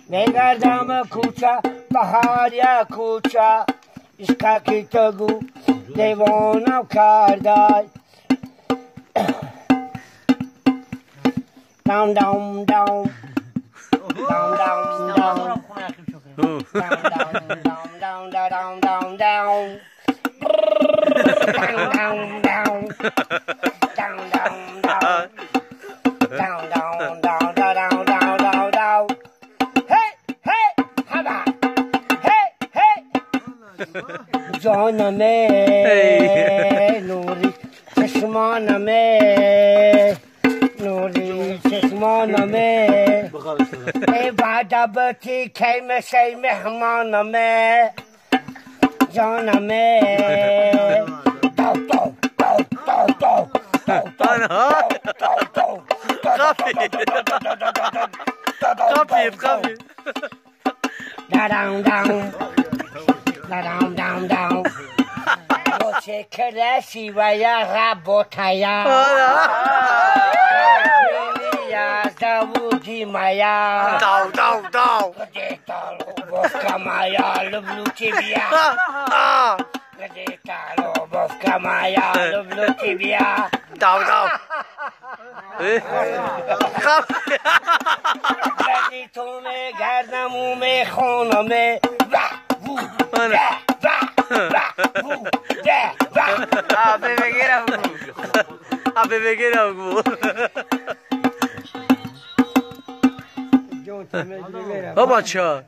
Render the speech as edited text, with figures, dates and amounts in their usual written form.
میگردم کوچه بهار یا کوچه عشق کی تو گو دیوانم کرده دام دام دام دام دام دام down, down, down, down, down, down, down, down, down, down, down, down, down, down, down. Hey, hey, haba. Hey, hey. جانمه نوری چشمانمه نوری چشمانمه ای بعدبتی کی میشی مهمانمه جانمه دو دو دو دو دو خفیف داون داون داون داون داون چه کرسی و یا ربوتایا داوودی مایا داو داو داو بوفکا مایا لبلوتی بیا گدیتالو بوفکا مایا لبلوتی بیا داو داو گدی تو می گردم و می خونم می و وو ده و وو ده و بگیرم گو بابا چه؟